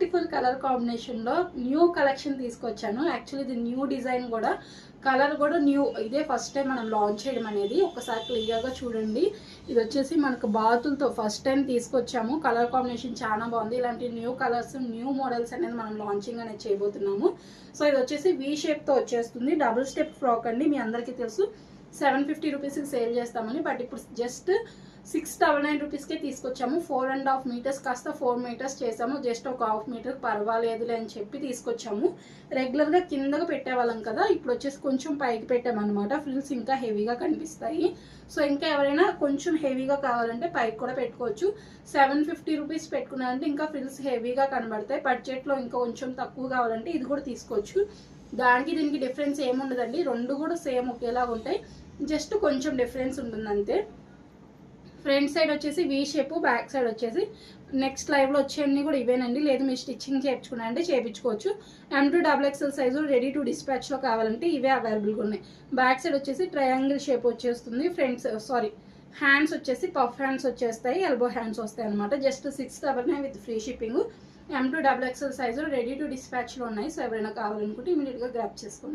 Beautiful colour కాంబినేషన్లో new collection తీసుకొచ్చాను. Actually ఇది న్యూ డిజైన్ కూడా, కలర్ కూడా న్యూ. ఇదే ఫస్ట్ టైం మనం లాంచ్ చేయడం అనేది. ఒకసారి క్లియర్గా చూడండి. ఇది వచ్చేసి మనకు బాతులతో ఫస్ట్ టైం తీసుకొచ్చాము. కలర్ కాంబినేషన్ చాలా బాగుంది. ఇలాంటి న్యూ కలర్స్, న్యూ మోడల్స్ అనేది మనం లాంచింగ్ అనేది చేయబోతున్నాము. సో ఇది వచ్చేసి వీ షేప్తో వచ్చేస్తుంది. డబుల్ స్టెప్ ఫ్రాక్ అండి. మీ అందరికీ తెలుసు 750 రూపీస్కి సేల్ చేస్తామని, బట్ ఇప్పుడు జస్ట్ 699 రూపీస్కే తీసుకొచ్చాము. 4.5 మీటర్స్ కాస్త 4 మీటర్స్ చేసాము. జస్ట్ ఒక 1/2 మీటర్ పర్వాలేదులే అని చెప్పి తీసుకొచ్చాము. రెగ్యులర్గా కిందగా పెట్టేవాళ్ళం కదా, ఇప్పుడు వచ్చేసి కొంచెం పైకి పెట్టామన్నమాట. ఫ్రిల్స్ ఇంకా హెవీగా కనిపిస్తాయి. సో ఇంకా ఎవరైనా కొంచెం హెవీగా కావాలంటే పైకి కూడా పెట్టుకోవచ్చు. 750 రూపీస్ పెట్టుకున్నారంటే ఇంకా ఫ్రిల్స్ హెవీగా కనబడతాయి. బడ్జెట్లో ఇంకా కొంచెం తక్కువ కావాలంటే ఇది కూడా తీసుకోవచ్చు. దానికి దీనికి డిఫరెన్స్ ఏముండదండి, రెండు కూడా సేమ్ ఒకేలాగా ఉంటాయి. జస్ట్ కొంచెం డిఫరెన్స్ ఉంటుంది అంతే. ఫ్రంట్ సైడ్ వచ్చేసి వీ షేప్, బ్యాక్ సైడ్ వచ్చేసి నెక్స్ట్ లైవ్లో వచ్చేవన్నీ కూడా ఇవేనండి. లేదు మీరు స్టిచ్చింగ్ చేయించుకున్నారంటే చేయించుకోవచ్చు. M2XXL సైజు రెడీ టు డిస్పాచ్లో కావాలంటే ఇవే అవైలబుల్గా ఉన్నాయి. బ్యాక్ సైడ్ వచ్చేసి ట్రయాంగిల్ షేప్ వచ్చేస్తుంది. హ్యాండ్స్ వచ్చేసి పఫ్ హ్యాండ్స్ వచ్చేస్తాయి, ఎల్బో హ్యాండ్స్ వస్తాయి అనమాట. Just 699 with free shipping. M2XXL size ready to డిస్పాచ్లో ఉన్నాయి. సో ఎవరైనా కావాలనుకుంటే ఇమీడియట్గా గ్రాప్ చేసుకోండి.